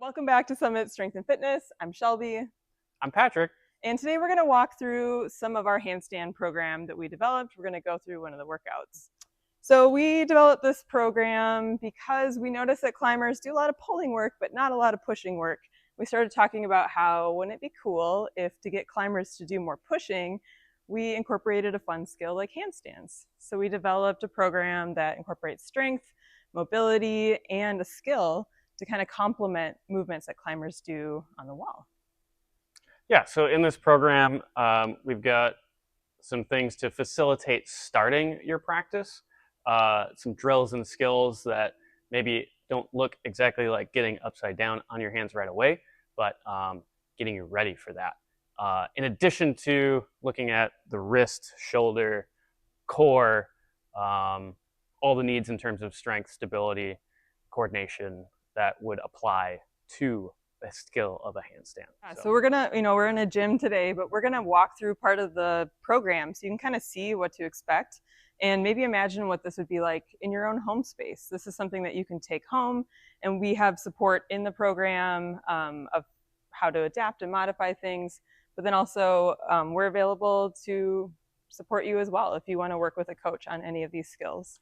Welcome back to Summit Strength and Fitness. I'm Shelby. I'm Patrick. And today we're going to walk through some of our handstand program that we developed. We're going to go through one of the workouts. So we developed this program because we noticed that climbers do a lot of pulling work, but not a lot of pushing work. We started talking about how wouldn't it be cool if to get climbers to do more pushing, we incorporated a fun skill like handstands. So we developed a program that incorporates strength, mobility, and a skill to kind of complement movements that climbers do on the wall. Yeah, so in this program, we've got some things to facilitate starting your practice, some drills and skills that maybe don't look exactly like getting upside down on your hands right away, but getting you ready for that. In addition to looking at the wrist, shoulder, core, all the needs in terms of strength, stability, coordination that would apply to the skill of a handstand. So we're gonna, we're in a gym today, but we're gonna walk through part of the program so you can kind of see what to expect and maybe imagine what this would be like in your own home space. This is something that you can take home, and we have support in the program of how to adapt and modify things, but then also we're available to support you as well if you want to work with a coach on any of these skills.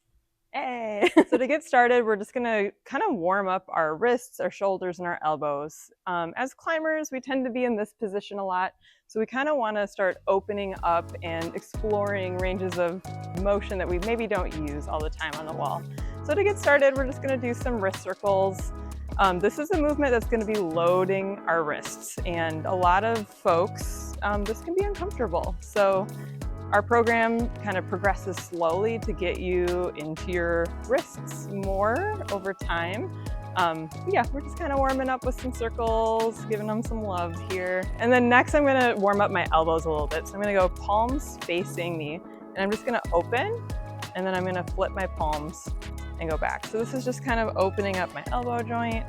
Hey! So to get started, we're just gonna kind of warm up our wrists, our shoulders, and our elbows. As climbers, we tend to be in this position a lot, so we kind of want to start opening up and exploring ranges of motion that we maybe don't use all the time on the wall. So to get started, we're just gonna do some wrist circles. This is a movement that's gonna be loading our wrists, and a lot of folks, this can be uncomfortable. So our program kind of progresses slowly to get you into your wrists more over time. Yeah, we're just kind of warming up with some circles, giving them some love here. And then next I'm gonna warm up my elbows a little bit. So I'm gonna go palms facing me, and I'm just gonna open, and then I'm gonna flip my palms and go back. So this is just kind of opening up my elbow joint,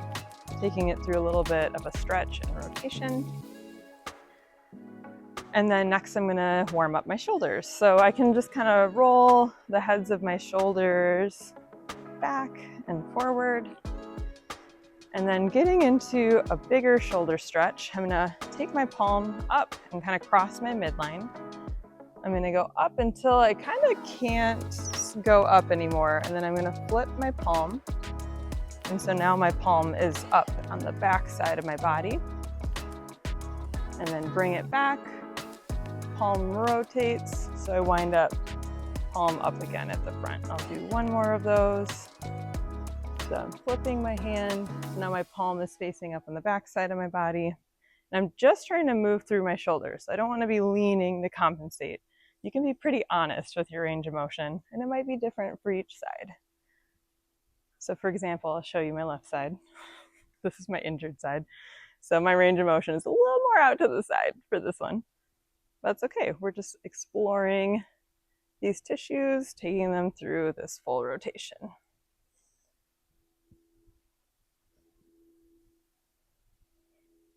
taking it through a little bit of a stretch and rotation. And then next I'm gonna warm up my shoulders. So I can just kind of roll the heads of my shoulders back and forward. And then getting into a bigger shoulder stretch, I'm gonna take my palm up and kind of cross my midline. I'm gonna go up until I kind of can't go up anymore. And then I'm gonna flip my palm. And so now my palm is up on the back side of my body. And then bring it back. Palm rotates, so I wind up palm up again at the front. I'll do one more of those. So I'm flipping my hand. So now my palm is facing up on the back side of my body. And I'm just trying to move through my shoulders. I don't want to be leaning to compensate. You can be pretty honest with your range of motion, and it might be different for each side. So for example, I'll show you my left side. This is my injured side. So my range of motion is a little more out to the side for this one. That's okay. We're just exploring these tissues, taking them through this full rotation.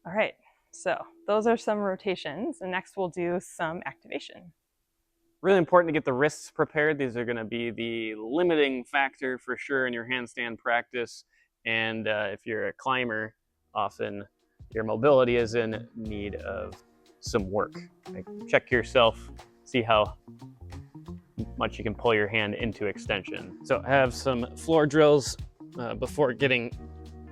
All right, so those are some rotations, and next we'll do some activation. Really important to get the wrists prepared. These are going to be the limiting factor for sure in your handstand practice. And if you're a climber, often your mobility is in need of some work. Like, check yourself, see how much you can pull your hand into extension. So have some floor drills before getting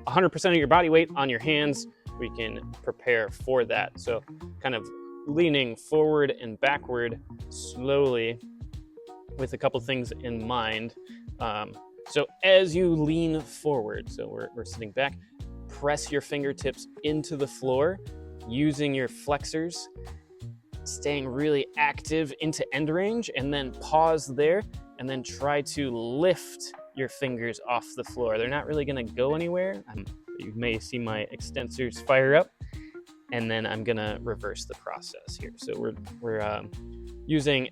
100% of your body weight on your hands. We can prepare for that. So kind of leaning forward and backward slowly with a couple things in mind. So as you lean forward, so we're sitting back, press your fingertips into the floor using your flexors, staying really active into end range, and then pause there, and then try to lift your fingers off the floor. They're not really gonna go anywhere. You may see my extensors fire up, and then I'm gonna reverse the process here. So we're using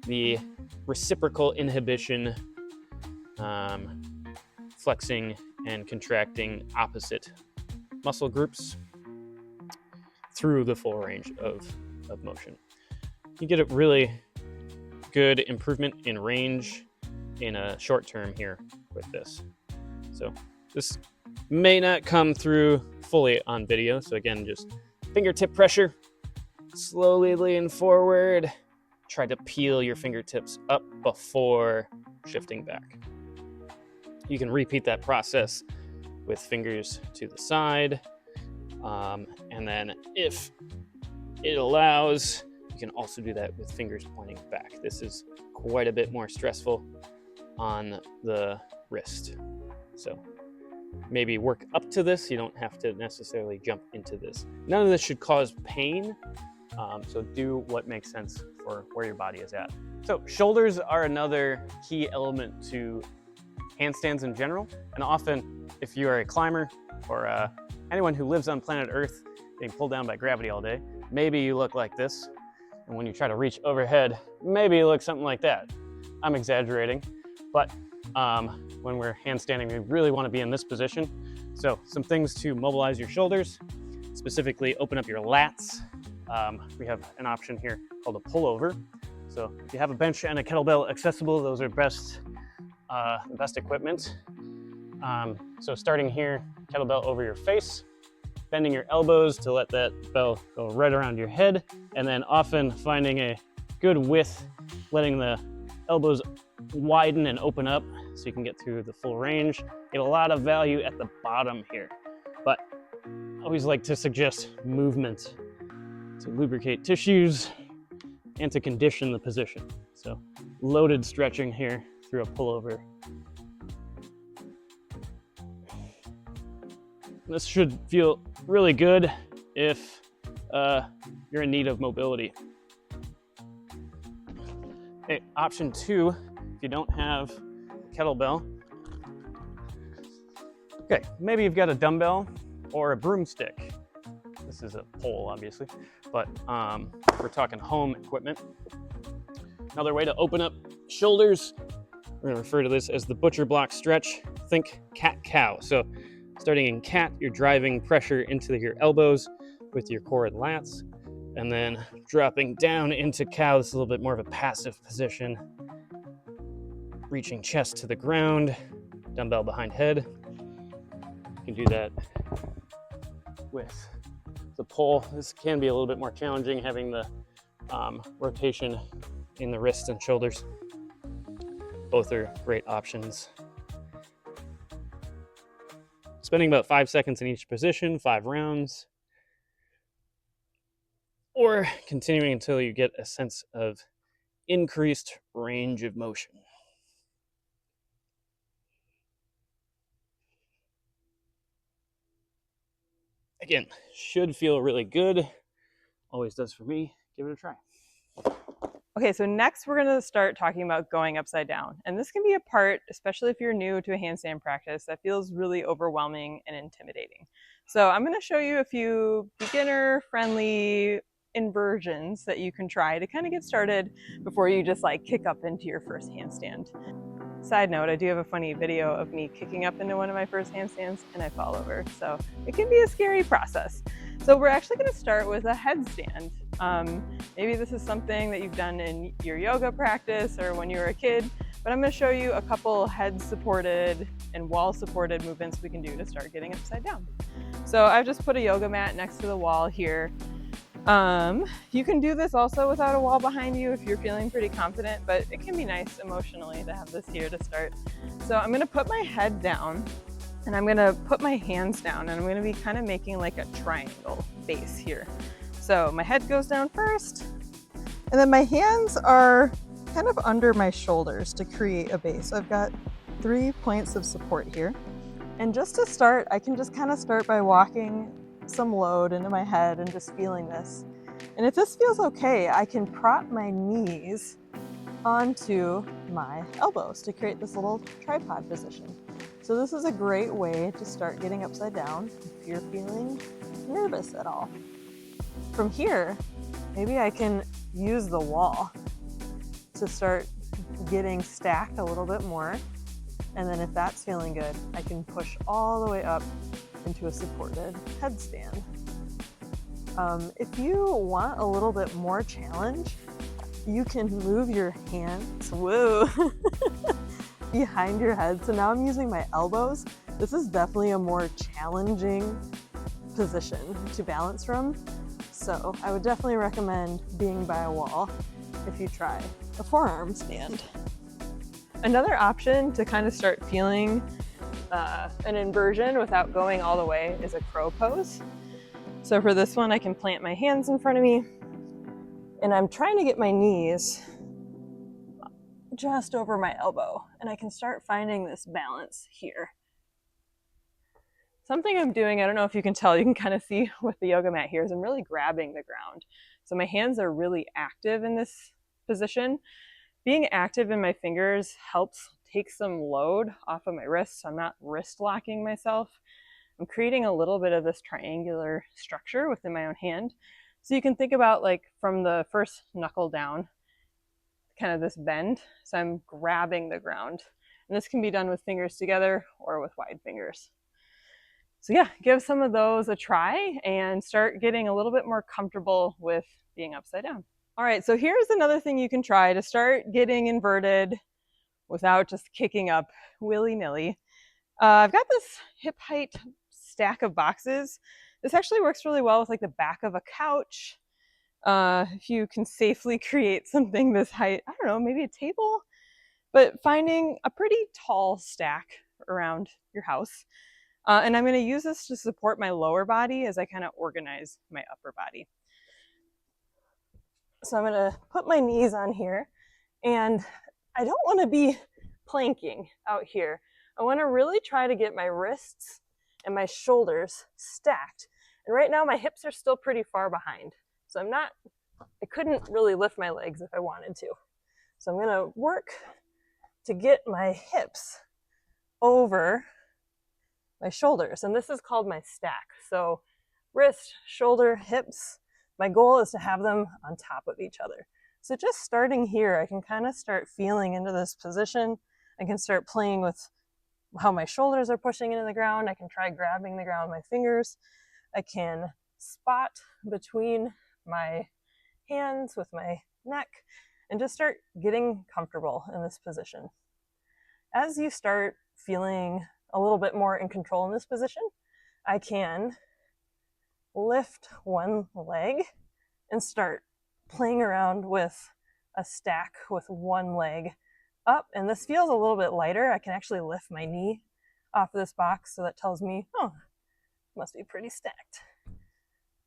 the reciprocal inhibition, flexing and contracting opposite muscle groups through the full range of motion. You get a really good improvement in range in a short term here with this. So this may not come through fully on video. So again, just fingertip pressure, slowly lean forward. Try to peel your fingertips up before shifting back. You can repeat that process with fingers to the side. And then if it allows, you can also do that with fingers pointing back. This is quite a bit more stressful on the wrist. So maybe work up to this. You don't have to necessarily jump into this. None of this should cause pain. So do what makes sense for where your body is at. So shoulders are another key element to handstands in general. And often if you are a climber or anyone who lives on planet Earth being pulled down by gravity all day, maybe you look like this. And when you try to reach overhead, maybe you look something like that. I'm exaggerating, but when we're handstanding, we really want to be in this position. So some things to mobilize your shoulders, specifically open up your lats. We have an option here called a pullover. So if you have a bench and a kettlebell accessible, those are the best equipment. So starting here, kettlebell over your face, bending your elbows to let that bell go right around your head, and then often finding a good width, letting the elbows widen and open up so you can get through the full range. Get a lot of value at the bottom here, but I always like to suggest movement to lubricate tissues and to condition the position. So loaded stretching here through a pullover. This should feel really good if you're in need of mobility. Okay, option 2, if you don't have a kettlebell, okay, maybe you've got a dumbbell or a broomstick. This is a pole, obviously, but we're talking home equipment. Another way to open up shoulders, we're gonna refer to this as the butcher block stretch. Think cat-cow. So starting in cat, you're driving pressure into your elbows with your core and lats, and then dropping down into cow. This is a little bit more of a passive position. Reaching chest to the ground, dumbbell behind head. You can do that with the pole. This can be a little bit more challenging, having the rotation in the wrists and shoulders. Both are great options. Spending about 5 seconds in each position, 5 rounds, or continuing until you get a sense of increased range of motion. Again, should feel really good. Always does for me. Give it a try. Okay, so next we're going to start talking about going upside down. And this can be a part, especially if you're new to a handstand practice, that feels really overwhelming and intimidating. So I'm going to show you a few beginner-friendly inversions that you can try to kind of get started before you just like kick up into your first handstand. Side note, I do have a funny video of me kicking up into one of my first handstands and I fall over. So it can be a scary process. So we're actually going to start with a headstand. Maybe this is something that you've done in your yoga practice or when you were a kid, but I'm going to show you a couple head supported and wall supported movements we can do to start getting upside down. So I've just put a yoga mat next to the wall here. You can do this also without a wall behind you if you're feeling pretty confident, but it can be nice emotionally to have this here to start. So I'm going to put my head down and I'm going to put my hands down and I'm going to be kind of making like a triangle base here. So my head goes down first and then my hands are kind of under my shoulders to create a base. So I've got 3 points of support here. And just to start, I can just kind of start by walking some load into my head and just feeling this. And if this feels okay, I can prop my knees onto my elbows to create this little tripod position. So this is a great way to start getting upside down if you're feeling nervous at all. From here, maybe I can use the wall to start getting stacked a little bit more. And then if that's feeling good, I can push all the way up into a supported headstand. If you want a little bit more challenge, you can move your hands, whoa, behind your head. So now I'm using my elbows This is definitely a more challenging position to balance from. So I would definitely recommend being by a wall if you try a forearm stand. Another option to kind of start feeling an inversion without going all the way is a crow pose. So for this one, I can plant my hands in front of me and I'm trying to get my knees just over my elbow, and I can start finding this balance here. Something I'm doing, I don't know if you can tell, you can kind of see with the yoga mat here, is I'm really grabbing the ground. So my hands are really active in this position. Being active in my fingers helps take some load off of my wrists, so I'm not wrist locking myself. I'm creating a little bit of this triangular structure within my own hand. So you can think about, like, from the first knuckle down, kind of this bend. So I'm grabbing the ground. And this can be done with fingers together or with wide fingers. So yeah, give some of those a try and start getting a little bit more comfortable with being upside down. All right, so here's another thing you can try to start getting inverted without just kicking up willy-nilly. I've got this hip height stack of boxes. This actually works really well with like the back of a couch. If you can safely create something this height, I don't know, maybe a table, but finding a pretty tall stack around your house. And I'm going to use this to support my lower body as I kind of organize my upper body. So I'm going to put my knees on here, and I don't want to be planking out here. I want to really try to get my wrists and my shoulders stacked. And right now my hips are still pretty far behind. So I couldn't really lift my legs if I wanted to. So I'm going to work to get my hips over my shoulders. And this is called my stack. So wrist, shoulder, hips. My goal is to have them on top of each other. So just starting here, I can kind of start feeling into this position. I can start playing with how my shoulders are pushing into the ground. I can try grabbing the ground with my fingers. I can spot between my hands with my neck and just start getting comfortable in this position. As you start feeling a little bit more in control in this position, I can lift one leg and start playing around with a stack with one leg up. And this feels a little bit lighter. I can actually lift my knee off of this box, so that tells me, oh, it must be pretty stacked.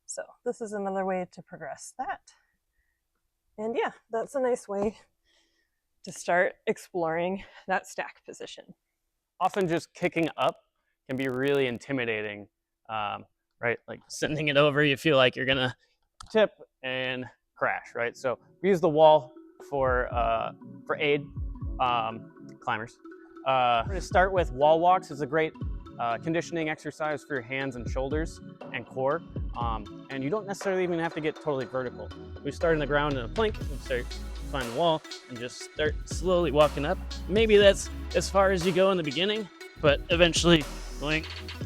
So this is another way to progress that. And yeah, that's a nice way to start exploring that stack position. Often just kicking up can be really intimidating, right? Like sending it over, you feel like you're gonna tip and crash, right? So we use the wall for aid, climbers. We're gonna start with wall walks. It's a great conditioning exercise for your hands and shoulders and core. And you don't necessarily even have to get totally vertical. We start in the ground in a plank and start find the wall and just start slowly walking up. Maybe that's as far as you go in the beginning, but eventually going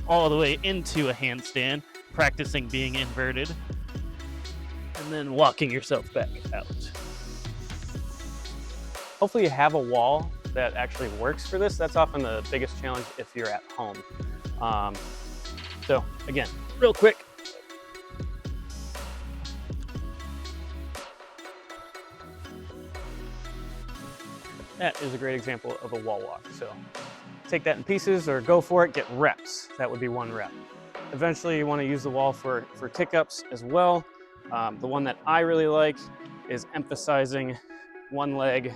all the way into a handstand, practicing being inverted, and then walking yourself back out. Hopefully you have a wall that actually works for this. That's often the biggest challenge if you're at home. So again, real quick. That is a great example of a wall walk. So take that in pieces or go for it, get reps. That would be one rep. Eventually you want to use the wall for kick-ups as well. The one that I really like is emphasizing one leg,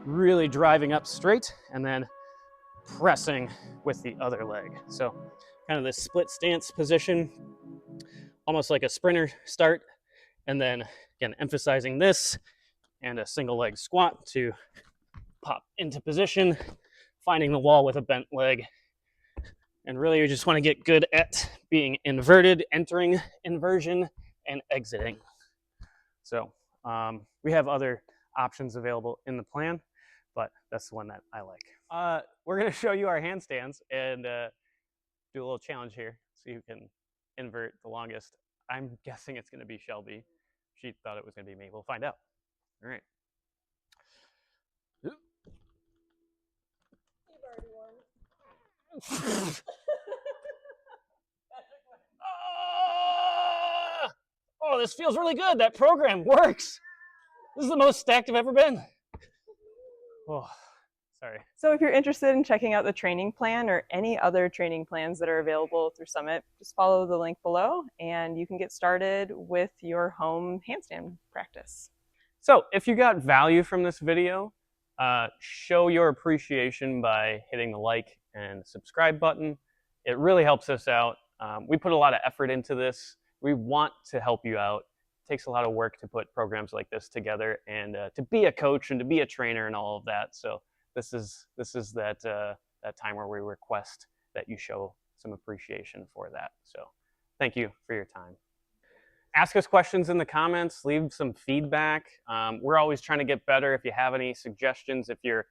really driving up straight and then pressing with the other leg. So kind of this split stance position, almost like a sprinter start, and then again emphasizing this and a single leg squat to pop into position, finding the wall with a bent leg. And really you just want to get good at being inverted, entering inversion, and exiting. So we have other options available in the plan, but that's the one that I like. We're going to show you our handstands and do a little challenge here so you can invert the longest. I'm guessing it's going to be Shelby. She thought it was going to be me. We'll find out. All right. Oh, this feels really good. That program works. This is the most stacked I've ever been. Oh, sorry. So if you're interested in checking out the training plan or any other training plans that are available through Summit, just follow the link below and you can get started with your home handstand practice. So if you got value from this video, show your appreciation by hitting the like and subscribe button. It really helps us out. We put a lot of effort into this. We want to help you out. It takes a lot of work to put programs like this together and to be a coach and to be a trainer and all of that. So this is that time where we request that you show some appreciation for that. So thank you for your time. Ask us questions in the comments, leave some feedback. We're always trying to get better. If you have any suggestions, if you're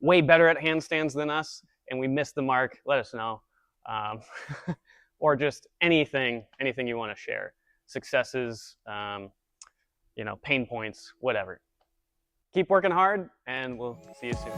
way better at handstands than us and we missed the mark, let us know. Or just anything you want to share. Successes, pain points, whatever. Keep working hard, and we'll see you soon.